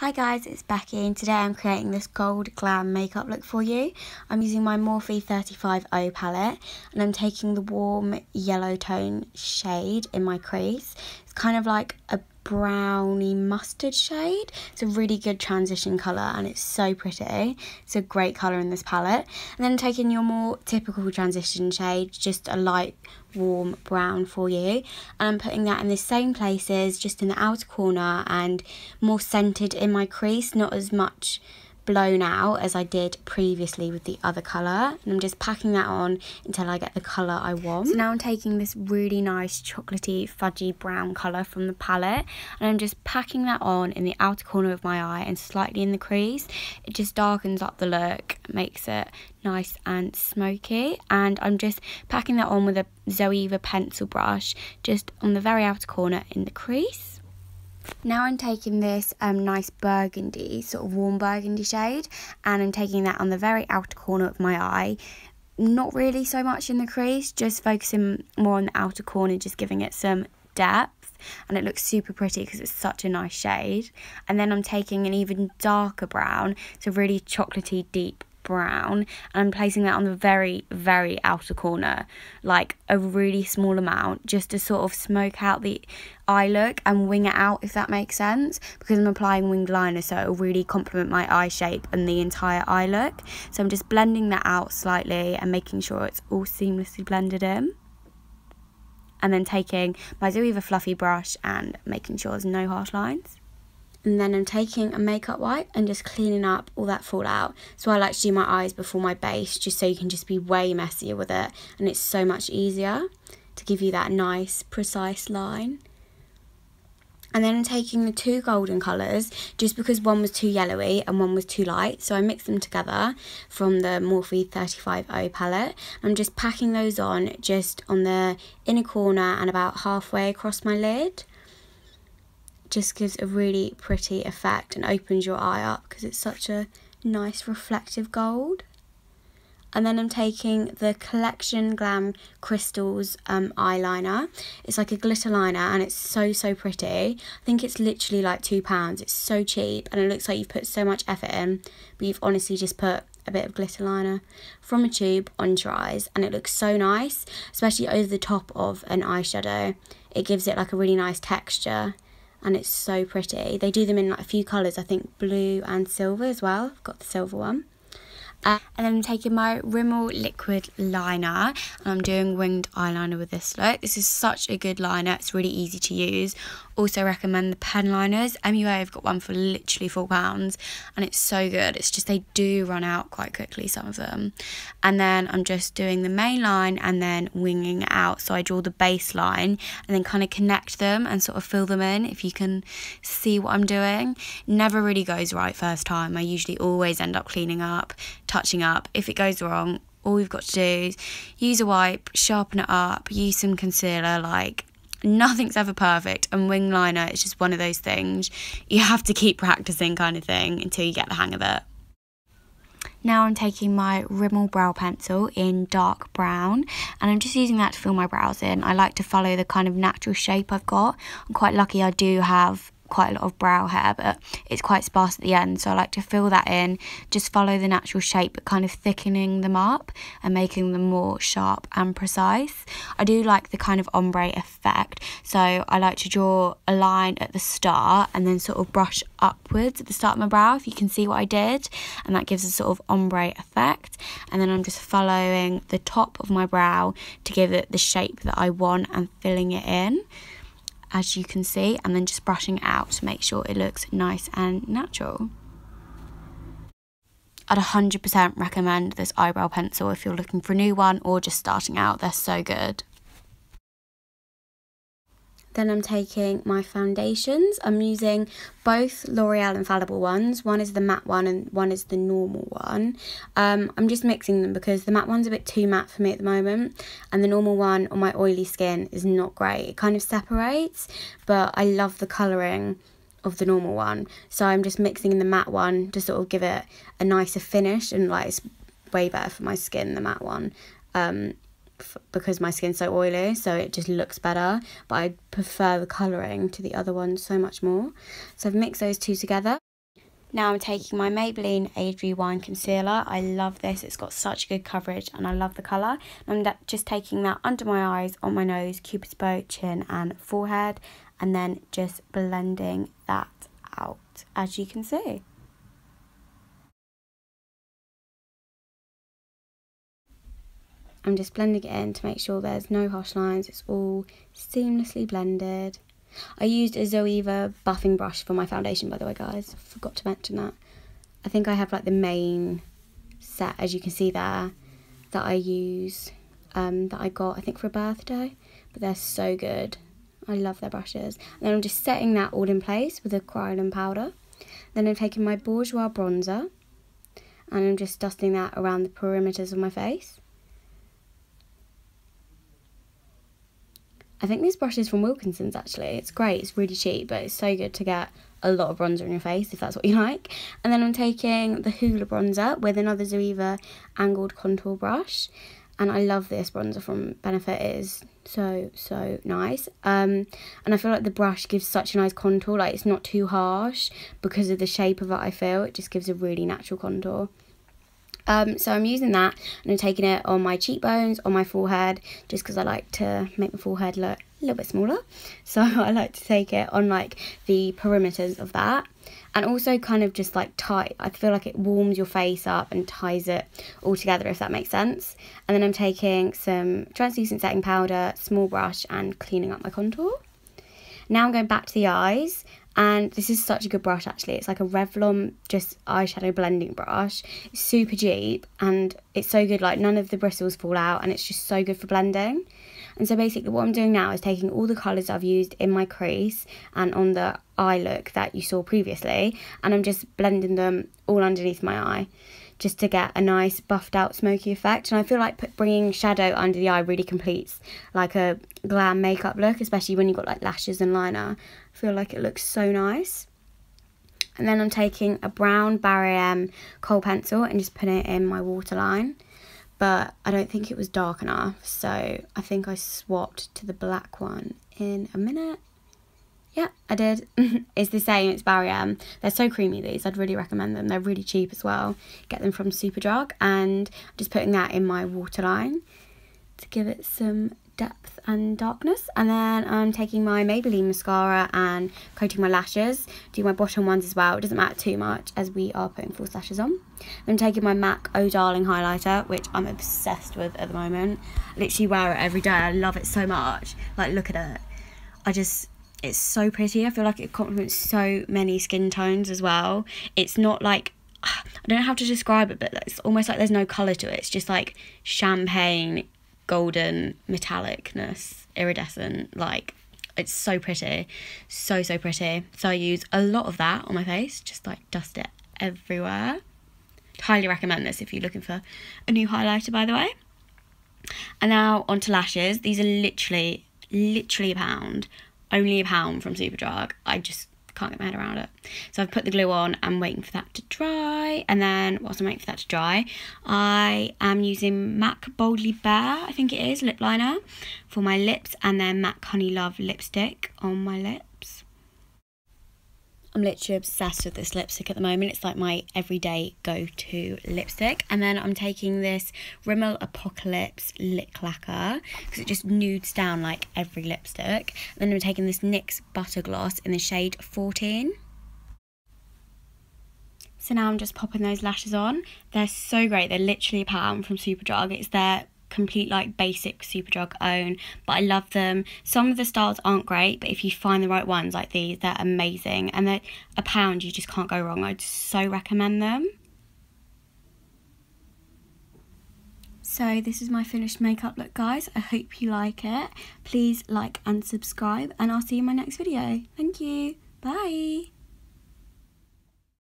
Hi guys, it's Becky and today I'm creating this gold glam makeup look for you. I'm using my Morphe 35O palette and I'm taking the warm yellow tone shade in my crease. It's kind of like a browny mustard shade. It's a really good transition colour and it's so pretty. It's a great colour in this palette. And then taking your more typical transition shade, just a light warm brown for you, and I'm putting that in the same places, just in the outer corner and more centered in my crease, not as much blown out as I did previously with the other colour, and I'm just packing that on until I get the colour I want. So now I'm taking this really nice chocolatey fudgy brown colour from the palette and I'm just packing that on in the outer corner of my eye and slightly in the crease. It just darkens up the look, makes it nice and smoky, and I'm just packing that on with a Zoeva pencil brush just on the very outer corner in the crease. Now I'm taking this nice burgundy, sort of warm burgundy shade, and I'm taking that on the very outer corner of my eye. Not really so much in the crease, just focusing more on the outer corner, just giving it some depth, and it looks super pretty because it's such a nice shade. And then I'm taking an even darker brown, so really chocolatey deep brown, and I'm placing that on the very outer corner, like a really small amount, just to sort of smoke out the eye look and wing it out, if that makes sense, because I'm applying winged liner, so it'll really complement my eye shape and the entire eye look. So I'm just blending that out slightly and making sure it's all seamlessly blended in, and then taking my Zoeva fluffy brush and making sure there's no harsh lines. And then I'm taking a makeup wipe and just cleaning up all that fallout. So I like to do my eyes before my base, just so you can just be way messier with it, and it's so much easier to give you that nice precise line. And then I'm taking the two golden colours, just because one was too yellowy and one was too light, so I mixed them together from the Morphe 35O palette. I'm just packing those on just on the inner corner and about halfway across my lid. Just gives a really pretty effect and opens your eye up because it's such a nice reflective gold. And then I'm taking the Collection Glam Crystals eyeliner. It's like a glitter liner and it's so pretty. I think it's literally like £2. It's so cheap and it looks like you've put so much effort in, but you've honestly just put a bit of glitter liner from a tube onto your eyes, and it looks so nice, especially over the top of an eyeshadow. It gives it like a really nice texture. And it's so pretty. They do them in like a few colours, I think blue and silver as well. I've got the silver one. And then I'm taking my Rimmel liquid liner and I'm doing winged eyeliner with this look. This is such a good liner, it's really easy to use. Also recommend the pen liners. MUA have got one for literally £4 and it's so good. It's just they do run out quite quickly, some of them. And then I'm just doing the main line and then winging it out. So I draw the base line and then kind of connect them and sort of fill them in, if you can see what I'm doing. Never really goes right first time. I usually always end up cleaning up, touching up. If it goes wrong, all you've got to do is use a wipe, sharpen it up, use some concealer. Like, nothing's ever perfect, and wing liner is just one of those things you have to keep practicing, kind of thing, until you get the hang of it. Now I'm taking my Rimmel brow pencil in dark brown and I'm just using that to fill my brows in. I like to follow the kind of natural shape I've got. I'm quite lucky I do have quite a lot of brow hair, but it's quite sparse at the end, so I like to fill that in, just follow the natural shape but kind of thickening them up and making them more sharp and precise. I do like the kind of ombre effect, so I like to draw a line at the start and then sort of brush upwards at the start of my brow, if you can see what I did, and that gives a sort of ombre effect. And then I'm just following the top of my brow to give it the shape that I want and filling it in, as you can see, and then just brushing it out to make sure it looks nice and natural. I'd 100% recommend this eyebrow pencil if you're looking for a new one or just starting out. They're so good. Then I'm taking my foundations. I'm using both L'Oreal Infallible ones. One is the matte one and one is the normal one. I'm just mixing them because the matte one's a bit too matte for me at the moment, and the normal one on my oily skin is not great. It kind of separates, but I love the colouring of the normal one. So I'm just mixing in the matte one to sort of give it a nicer finish, and like it's way better for my skin, the matte one. Because my skin's so oily, so it just looks better, but I prefer the colouring to the other one so much more. So I've mixed those two together. Now I'm taking my Maybelline Age Rewind Concealer. I love this. It's got such good coverage and I love the colour. I'm just taking that under my eyes, on my nose, cupid's bow, chin and forehead. And then just blending that out, as you can see. I'm just blending it in to make sure there's no harsh lines. It's all seamlessly blended. I used a Zoeva buffing brush for my foundation, by the way, guys. Forgot to mention that. I think I have like the main set, as you can see there, that I use, that I got, I think, for a birthday. But they're so good. I love their brushes. And then I'm just setting that all in place with a Kryolan powder. Then I'm taking my Bourjois bronzer and I'm just dusting that around the perimeters of my face. I think this brush is from Wilkinson's actually. It's great, it's really cheap, but it's so good to get a lot of bronzer in your face if that's what you like. And then I'm taking the Hoola bronzer with another Zoeva angled contour brush. And I love this bronzer from Benefit. It is so nice. And I feel like the brush gives such a nice contour. Like, it's not too harsh because of the shape of it, I feel. It just gives a really natural contour. So I'm using that and I'm taking it on my cheekbones, on my forehead, just because I like to make my forehead look a little bit smaller. So I like to take it on like the perimeters of that. And also kind of just like tight. I feel like it warms your face up and ties it all together, if that makes sense. And then I'm taking some translucent setting powder, small brush, and cleaning up my contour. Now I'm going back to the eyes. And this is such a good brush actually. It's like a Revlon just eyeshadow blending brush. It's super cheap and it's so good, like none of the bristles fall out and it's just so good for blending. And so basically what I'm doing now is taking all the colours I've used in my crease and on the eye look that you saw previously, and I'm just blending them all underneath my eye just to get a nice buffed out smoky effect. And I feel like bringing shadow under the eye really completes like a glam makeup look, especially when you've got like lashes and liner. I feel like it looks so nice. And then I'm taking a brown GRWM kohl pencil and just putting it in my waterline. But I don't think it was dark enough, so I think I swapped to the black one in a minute. Yeah, I did. It's the same, it's GRWM. They're so creamy, these. I'd really recommend them. They're really cheap as well. Get them from Superdrug. And I'm just putting that in my waterline to give it some depth and darkness. And then I'm taking my Maybelline mascara and coating my lashes. Do my bottom ones as well. It doesn't matter too much as we are putting false lashes on. I'm taking my MAC Oh Darling highlighter, which I'm obsessed with at the moment. I literally wear it every day. I love it so much. Like, look at it. It's so pretty. I feel like it complements so many skin tones as well. It's not like, I don't know how to describe it, but it's almost like there's no colour to it. It's just like champagne, golden, metallicness, iridescent. Like, it's so pretty. So pretty. So I use a lot of that on my face. Just like dust it everywhere. Highly recommend this if you're looking for a new highlighter, by the way. And now onto lashes. These are literally £1. Only £1 from Superdrug. I just can't get my head around it. So I've put the glue on. I'm waiting for that to dry. And then whilst I'm waiting for that to dry, I am using MAC Boldly Bare, I think it is, lip liner for my lips. And then MAC Honey Love lipstick on my lips. I'm literally obsessed with this lipstick at the moment. It's like my everyday go-to lipstick. And then I'm taking this Rimmel Apocalypse lip lacquer because it just nudes down like every lipstick. And then I'm taking this NYX Butter Gloss in the shade 14. So now I'm just popping those lashes on. They're so great. They're literally £1 from Superdrug. It's their complete like basic Superdrug own, but I love them. Some of the styles aren't great, but if you find the right ones like these, they're amazing, and they're £1. You just can't go wrong. I'd so recommend them. So this is my finished makeup look, guys. I hope you like it. Please like and subscribe, and I'll see you in my next video. Thank you. Bye.